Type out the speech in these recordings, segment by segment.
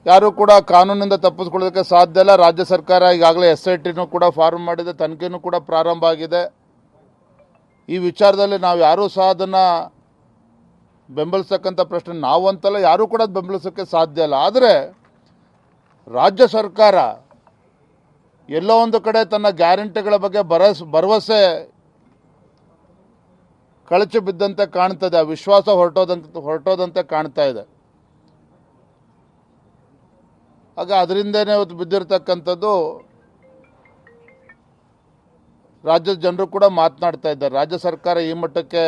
ಯಾರೂ ಕೂಡ ಕಾನೂನಿಂದ ತಪ್ಪಿಸ್ಕೊಳ್ಳೋದಕ್ಕೆ ಸಾಧ್ಯ ಇಲ್ಲ. ರಾಜ್ಯ ಸರ್ಕಾರ ಈಗಾಗಲೇ SITನೂ ಕೂಡ ಫಾರ್ಮ್ ಮಾಡಿದೆ, ತನಿಖೆನೂ ಕೂಡ ಪ್ರಾರಂಭ ಆಗಿದೆ. ಈ ವಿಚಾರದಲ್ಲಿ ನಾವು ಯಾರೂ ಸಹ ಅದನ್ನು ಬೆಂಬಲಿಸತಕ್ಕಂಥ ಪ್ರಶ್ನೆ ನಾವು ಅಂತಲ್ಲ, ಯಾರೂ ಕೂಡ ಬೆಂಬಲಿಸೋಕ್ಕೆ ಸಾಧ್ಯ ಇಲ್ಲ. ಆದರೆ ರಾಜ್ಯ ಸರ್ಕಾರ ಎಲ್ಲೋ ಒಂದು ಕಡೆ ತನ್ನ ಗ್ಯಾರಂಟಿಗಳ ಬಗ್ಗೆ ಭರವಸೆ ಕಳಚಿ ಬಿದ್ದಂತೆ ಕಾಣ್ತದೆ, ಆ ವಿಶ್ವಾಸ ಹೊರಟೋದಂತೆ ಕಾಣ್ತಾ ಇದೆ. ಆಗ ಅದರಿಂದನೇ ಇವತ್ತು ಬಿದ್ದಿರ್ತಕ್ಕಂಥದ್ದು ರಾಜ್ಯದ ಜನರು ಕೂಡ ಮಾತನಾಡ್ತಾ ಇದ್ದಾರೆ. ರಾಜ್ಯ ಸರ್ಕಾರ ಈ ಮಟ್ಟಕ್ಕೆ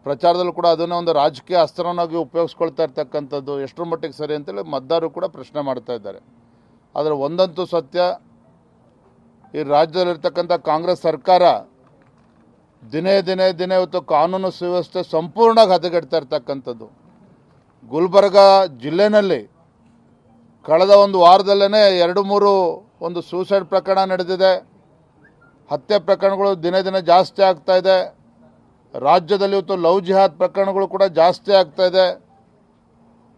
ಪ್ರಚಾರದಲ್ಲೂ ಕೂಡ ಅದನ್ನೇ ಒಂದು ರಾಜಕೀಯ ಅಸ್ತ್ರವನ್ನಾಗಿ ಉಪಯೋಗಿಸ್ಕೊಳ್ತಾ ಇರ್ತಕ್ಕಂಥದ್ದು ಎಷ್ಟರ ಮಟ್ಟಿಗೆ ಸರಿ ಅಂತೇಳಿ ಮತದಾರರು ಕೂಡ ಪ್ರಶ್ನೆ ಮಾಡ್ತಾ ಇದ್ದಾರೆ. ಆದರೆ ಒಂದಂತೂ ಸತ್ಯ, ಈ ರಾಜ್ಯದಲ್ಲಿರ್ತಕ್ಕಂಥ ಕಾಂಗ್ರೆಸ್ ಸರ್ಕಾರ ದಿನೇ ಇವತ್ತು ಕಾನೂನು ಸುವ್ಯವಸ್ಥೆ ಸಂಪೂರ್ಣವಾಗಿ ಹದಗೆಡ್ತಾ ಇರ್ತಕ್ಕಂಥದ್ದು. ಗುಲ್ಬರ್ಗ ಜಿಲ್ಲೆನಲ್ಲಿ ಕಳೆದ ಒಂದು ವಾರದಲ್ಲೇ 2-3 ಒಂದು ಸೂಸೈಡ್ ಪ್ರಕರಣ ನಡೆದಿದೆ. ಹತ್ಯೆ ಪ್ರಕರಣಗಳು ದಿನೇ ಜಾಸ್ತಿ ಆಗ್ತಾ ಇದೆ. ರಾಜ್ಯದಲ್ಲಿ ಇವತ್ತು ಲವ್ ಜಿಹಾದ್ ಪ್ರಕರಣಗಳು ಕೂಡ ಜಾಸ್ತಿ ಆಗ್ತಾ ಇದೆ.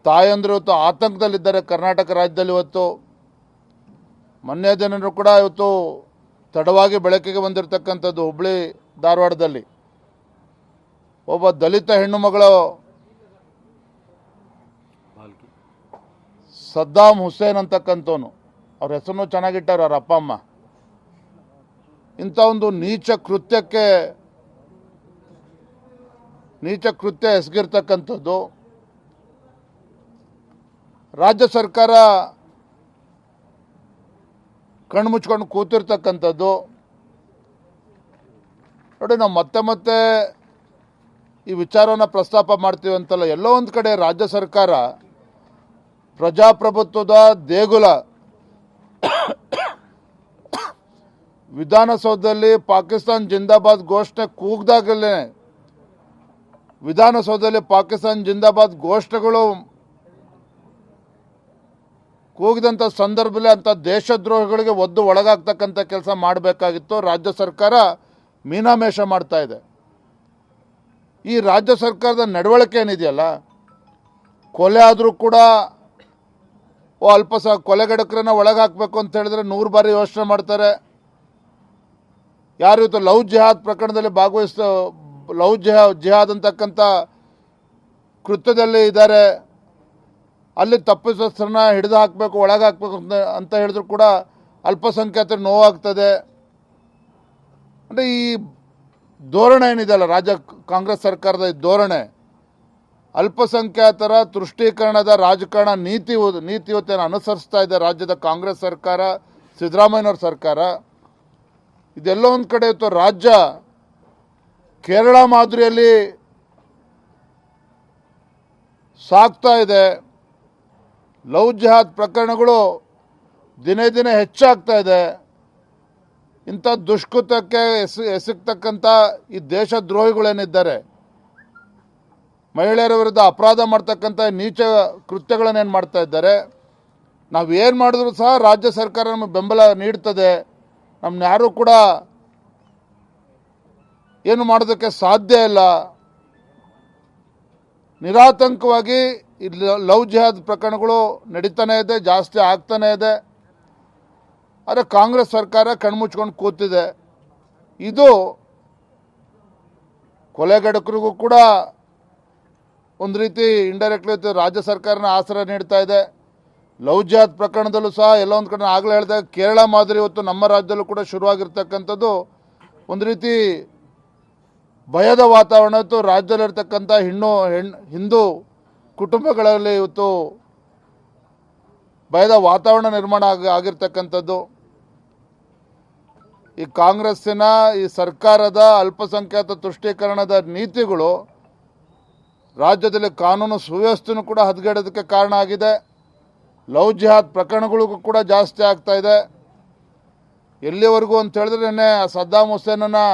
ತಾಯಂದಿರು ಇವತ್ತು ಆತಂಕದಲ್ಲಿದ್ದಾರೆ ಕರ್ನಾಟಕ ರಾಜ್ಯದಲ್ಲಿ. ಇವತ್ತು ಮೊನ್ನೆ ದಿನವೂ ಕೂಡ ಇವತ್ತು ತಡವಾಗಿ ಬೆಳಕಿಗೆ ಬಂದಿರತಕ್ಕಂಥದ್ದು ಹುಬ್ಬಳ್ಳಿ ಧಾರವಾಡದಲ್ಲಿ ಒಬ್ಬ ದಲಿತ ಹೆಣ್ಣು ಮಗಳು ಸದ್ದಾಮ್ ಹುಸೇನ್ ಅಂತಕ್ಕಂಥವನು, ಅವ್ರ ಹೆಸರನ್ನು ಚೆನ್ನಾಗಿಟ್ಟಾರ ಅವ್ರ ಅಪ್ಪ ಅಮ್ಮ. ಇಂಥ ಒಂದು ನೀಚ ಕೃತ್ಯ ಎಸಗಿರ್ತಕ್ಕಂಥದ್ದು ರಾಜ್ಯ ಸರ್ಕಾರ ಕಣ್ಣು ಮುಚ್ಕೊಂಡು ಕೂತಿರ್ತಕ್ಕಂಥದ್ದು ನೋಡಿ. ನಾವು ಮತ್ತೆ ಈ ವಿಚಾರವನ್ನು ಪ್ರಸ್ತಾಪ ಮಾಡ್ತೀವಿ ಅಂತಲ್ಲ, ಎಲ್ಲೋ ಒಂದು ಕಡೆ ರಾಜ್ಯ ಸರ್ಕಾರ ಪ್ರಜಾಪ್ರಭುತ್ವದ ದೇಗುಲ ವಿಧಾನಸೌಧದಲ್ಲಿ ಪಾಕಿಸ್ತಾನ್ ಜಿಂದಾಬಾದ್ ಘೋಷಣೆ ಕೂಗ್ದಾಗಲೇ ವಿಧಾನಸೌಧದಲ್ಲಿ ಪಾಕಿಸ್ತಾನ್ ಜಿಂದಾಬಾದ್ ಘೋಷಣೆಗಳು ಕೂಗಿದಂಥ ಸಂದರ್ಭದಲ್ಲಿ ಅಂಥ ದೇಶದ್ರೋಹಿಗಳಿಗೆ ಒದ್ದು ಒಳಗಾಗ್ತಕ್ಕಂಥ ಕೆಲಸ ಮಾಡಬೇಕಾಗಿತ್ತು. ರಾಜ್ಯ ಸರ್ಕಾರ ಮೀನಾಮೇಷ ಮಾಡ್ತಾ ಇದೆ. ಈ ರಾಜ್ಯ ಸರ್ಕಾರದ ನಡವಳಿಕೆ ಏನಿದೆಯಲ್ಲ, ಕೊಲೆ ಆದರೂ ಕೂಡ ಕೊಲೆಗಡಕರನ್ನ ಒಳಗಾಕಬೇಕು ಅಂತ ಹೇಳಿದ್ರೆ 100 ಬಾರಿ ಯೋಚನೆ ಮಾಡ್ತಾರೆ. ಯಾರು ಇವತ್ತು ಲವ್ ಜಿಹಾದ್ ಪ್ರಕರಣದಲ್ಲಿ ಲವ್ ಜಿಹಾದ್ ಅಂತಕ್ಕಂಥ ಕೃತ್ಯದಲ್ಲಿ ಇದ್ದಾರೆ, ಅಲ್ಲಿ ತಪ್ಪಿತಸ್ಥರನ್ನ ಹಿಡಿದು ಹಾಕಬೇಕು, ಒಳಗಾಕಬೇಕು ಅಂತ ಹೇಳಿದ್ರು ಕೂಡ ಅಲ್ಪಸಂಖ್ಯಾತರ ನೋವಾಗ್ತದೆ. ಅಂದರೆ ಈ ಧೋರಣೆ ಏನಿದೆಯಲ್ಲ ಕಾಂಗ್ರೆಸ್ ಸರ್ಕಾರದ ಈ ಧೋರಣೆ, ಅಲ್ಪಸಂಖ್ಯಾತರ ತುಷ್ಟೀಕರಣದ ರಾಜಕಾರಣ ನೀತಿ ಇವತ್ತೇನು ಅನುಸರಿಸ್ತಾ ಇದೆ ರಾಜ್ಯದ ಕಾಂಗ್ರೆಸ್ ಸರ್ಕಾರ, ಸಿದ್ದರಾಮಯ್ಯನವ್ರ ಸರ್ಕಾರ. ಇದೆಲ್ಲ ಒಂದು ಕಡೆ ಇವತ್ತು ರಾಜ್ಯ ಕೇರಳ ಮಾದರಿಯಲ್ಲಿ ಸಾಗ್ತಾ ಇದೆ. ಲವ್ ಜಿಹಾದ್ ಪ್ರಕರಣಗಳು ದಿನೇ ಹೆಚ್ಚಾಗ್ತಾ ಇದೆ. ಇಂಥ ದುಷ್ಕೃತ್ಯಕ್ಕೆ ಎಸಗ್ತಕ್ಕಂಥ ಈ ದೇಶದ್ರೋಹಿಗಳೇನಿದ್ದಾರೆ, ಮಹಿಳೆಯರ ವಿರುದ್ಧ ಅಪರಾಧ ಮಾಡ್ತಕ್ಕಂಥ ನೀಚ ಕೃತ್ಯಗಳನ್ನೇನು ಮಾಡ್ತಾ ಇದ್ದಾರೆ, ನಾವೇನು ಮಾಡಿದ್ರು ಸಹ ರಾಜ್ಯ ಸರ್ಕಾರ ನಮಗೆ ಬೆಂಬಲ ನೀಡ್ತದೆ, ನಮ್ಮನ್ನ ಯಾರೂ ಕೂಡ ಏನು ಮಾಡೋದಕ್ಕೆ ಸಾಧ್ಯ ಇಲ್ಲ. ನಿರಾತಂಕವಾಗಿ ಈ ಲವ್ ಜಿಹಾದ್ ಪ್ರಕರಣಗಳು ನಡೀತಾನೆ ಇದೆ, ಜಾಸ್ತಿ ಆಗ್ತಾನೆ ಇದೆ. ಆದರೆ ಕಾಂಗ್ರೆಸ್ ಸರ್ಕಾರ ಕಣ್ಮುಚ್ಕೊಂಡು ಕೂತಿದೆ. ಇದು ಕೊಲೆಗಡಕರಿಗೂ ಕೂಡ ಒಂದು ರೀತಿ ಇಂಡೈರೆಕ್ಟ್ಲಿ ರಾಜ್ಯ ಸರ್ಕಾರನ ಆಸರೆ ನೀಡ್ತಾ ಇದೆ. ಲವ್ ಜಿಹಾದ್ ಪ್ರಕರಣದಲ್ಲೂ ಸಹ ಎಲ್ಲ ಒಂದು ಕಡೆ ಆಗಲೇ ಹೇಳಿದೆ, ಕೇರಳ ಮಾದರಿ ಇವತ್ತು ನಮ್ಮ ರಾಜ್ಯದಲ್ಲೂ ಕೂಡ ಶುರುವಾಗಿರ್ತಕ್ಕಂಥದ್ದು ಒಂದು ರೀತಿ ಭಯದ ವಾತಾವರಣ ಇತ್ತು. ರಾಜ್ಯದಲ್ಲಿರ್ತಕ್ಕಂಥ ಹಿಂದೂ ಕುಟುಂಬಗಳಲ್ಲಿ ಇವತ್ತು ಭಯದ ವಾತಾವರಣ ನಿರ್ಮಾಣ ಆಗಿರ್ತಕ್ಕಂಥದ್ದು. ಈ ಕಾಂಗ್ರೆಸ್ಸಿನ ಈ ಸರ್ಕಾರದ ಅಲ್ಪಸಂಖ್ಯಾತ ತುಷ್ಟೀಕರಣದ ನೀತಿಗಳು ರಾಜ್ಯದಲ್ಲಿ ಕಾನೂನು ಸುವ್ಯವಸ್ಥೆನೂ ಕೂಡ ಹದಗೆಡೋದಕ್ಕೆ ಕಾರಣ ಆಗಿದೆ. ಲವ್ ಜಿಹಾದ್ ಪ್ರಕರಣಗಳಿಗೂ ಕೂಡ ಜಾಸ್ತಿ ಆಗ್ತಾ ಇದೆ. ಎಲ್ಲಿವರೆಗೂ ಅಂತ ಹೇಳಿದ್ರೆ ನಿನ್ನೆ ಸದ್ದಾಮ್ ಹುಸೇನನ್ನು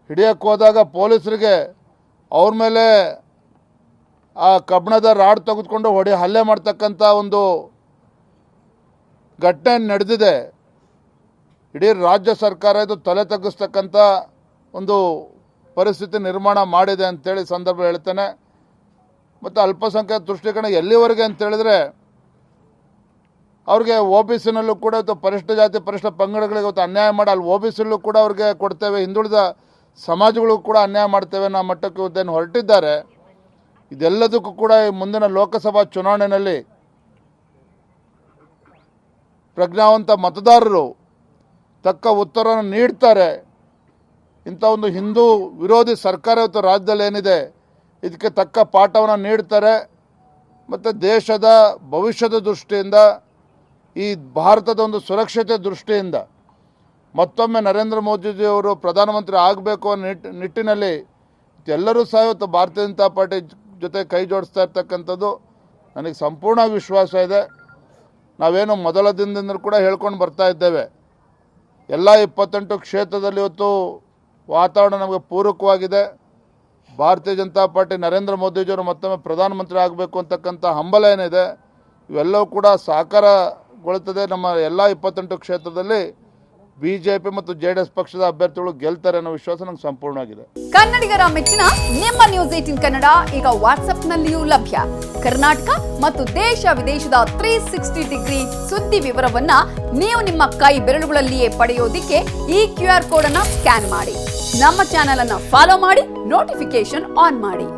ಹಿಡಿಯೋಕ್ಕೆ ಹೋದಾಗ ಪೊಲೀಸರಿಗೆ ಅವ್ರ ಮೇಲೆ ಆ ಕಬ್ಬಿಣದ ರಾಡ್ ತೆಗೆದುಕೊಂಡು ಹಲ್ಲೆ ಮಾಡ್ತಕ್ಕಂಥ ಒಂದು ಘಟನೆ ನಡೆದಿದೆ. ಇಡೀ ರಾಜ್ಯ ಸರ್ಕಾರ ಇದು ತಲೆ ತಗ್ಗಿಸ್ತಕ್ಕಂಥ ಒಂದು ಪರಿಸ್ಥಿತಿ ನಿರ್ಮಾಣ ಮಾಡಿದೆ ಅಂತೇಳಿ ಸಂದರ್ಭ ಹೇಳ್ತೇನೆ. ಮತ್ತು ಅಲ್ಪಸಂಖ್ಯಾತ ತುಷ್ಟೀಕರಣ ಎಲ್ಲಿವರೆಗೆ ಅಂತ ಹೇಳಿದ್ರೆ ಅವ್ರಿಗೆ OBC ನಲ್ಲೂ ಕೂಡ ಇವತ್ತು ಪರಿಶಿಷ್ಟ ಜಾತಿ ಪರಿಶಿಷ್ಟ ಪಂಗಡಗಳಿಗೆ ಇವತ್ತು ಅನ್ಯಾಯ ಮಾಡಿ ಅಲ್ಲಿ OBC ಕೂಡ ಅವ್ರಿಗೆ ಕೊಡ್ತೇವೆ, ಹಿಂದುಳಿದ ಸಮಾಜಗಳಿಗೂ ಕೂಡ ಅನ್ಯಾಯ ಮಾಡ್ತೇವೆ ಅನ್ನೋ ಮಟ್ಟಕ್ಕೆ ಇವತ್ತೇನು ಹೊರಟಿದ್ದಾರೆ. ಇದೆಲ್ಲದಕ್ಕೂ ಕೂಡ ಈ ಮುಂದಿನ ಲೋಕಸಭಾ ಚುನಾವಣೆಯಲ್ಲಿ ಪ್ರಜ್ಞಾವಂತ ಮತದಾರರು ತಕ್ಕ ಉತ್ತರವನ್ನು ನೀಡ್ತಾರೆ. ಇಂಥ ಒಂದು ಹಿಂದೂ ವಿರೋಧಿ ಸರ್ಕಾರ ಇವತ್ತು ರಾಜ್ಯದಲ್ಲಿ ಏನಿದೆ ಇದಕ್ಕೆ ತಕ್ಕ ಪಾಠವನ್ನು ನೀಡ್ತಾರೆ. ಮತ್ತು ದೇಶದ ಭವಿಷ್ಯದ ದೃಷ್ಟಿಯಿಂದ, ಈ ಭಾರತದ ಒಂದು ಸುರಕ್ಷತೆ ದೃಷ್ಟಿಯಿಂದ ಮತ್ತೊಮ್ಮೆ ನರೇಂದ್ರ ಮೋದಿಜಿಯವರು ಪ್ರಧಾನಮಂತ್ರಿ ಆಗಬೇಕು ಅನ್ನೋ ನಿಟ್ಟಿನಲ್ಲಿ ಎಲ್ಲರೂ ಸಹ ಇವತ್ತು ಭಾರತೀಯ ಜನತಾ ಪಾರ್ಟಿ ಜೊತೆ ಕೈ ಜೋಡಿಸ್ತಾ ಇರ್ತಕ್ಕಂಥದ್ದು ನನಗೆ ಸಂಪೂರ್ಣವಾಗಿ ವಿಶ್ವಾಸ ಇದೆ. ನಾವೇನು ಮೊದಲ ದಿನದಿಂದ ಕೂಡ ಹೇಳ್ಕೊಂಡು ಬರ್ತಾ ಇದ್ದೇವೆ, ಎಲ್ಲ 28 ಕ್ಷೇತ್ರದಲ್ಲಿ ಇವತ್ತು ವಾತಾವರಣ ನಮಗೆ ಪೂರಕವಾಗಿದೆ. ಭಾರತೀಯ ಜನತಾ ಪಾರ್ಟಿ ನರೇಂದ್ರ ಮೋದಿಜಿಯವರು ಮತ್ತೊಮ್ಮೆ ಪ್ರಧಾನಮಂತ್ರಿ ಆಗಬೇಕು ಅಂತಕ್ಕಂಥ ಹಂಬಲ ಏನಿದೆ ಇವೆಲ್ಲವೂ ಕೂಡ ಸಾಕಾರಗೊಳ್ಳುತ್ತದೆ. ನಮ್ಮ ಎಲ್ಲ 28 ಕ್ಷೇತ್ರದಲ್ಲಿ BJP ಮತ್ತು JDS ಪಕ್ಷದ ಅಭ್ಯರ್ಥಿಗಳು ಗೆಲ್ತಾರೆ ಅನ್ನೋ ವಿಶ್ವಾಸ ನಂಗೆ ಸಂಪೂರ್ಣವಾಗಿದೆ. ಕನ್ನಡಿಗರ ಮೆಚ್ಚಿನ ನಿಮ್ಮ ನ್ಯೂಸ್ 18 ಕನ್ನಡ ಈಗ ವಾಟ್ಸ್ಆಪ್ನಲ್ಲಿಯೂ ಲಭ್ಯ. ಕರ್ನಾಟಕ ಮತ್ತು ದೇಶ ವಿದೇಶದ 360 ಡಿಗ್ರಿ ಸುದ್ದಿ ವಿವರವನ್ನ ನೀವು ನಿಮ್ಮ ಕೈ ಬೆರಳುಗಳಲ್ಲಿಯೇ ಪಡೆಯೋದಿಕ್ಕೆ ಈ QR ಕೋಡ್ ಅನ್ನ ಸ್ಕ್ಯಾನ್ ಮಾಡಿ. ನಮ್ಮ ಚಾನೆಲ್ ಅನ್ನ ಫಾಲೋ ಮಾಡಿ, ನೋಟಿಫಿಕೇಶನ್ ಆನ್ ಮಾಡಿ.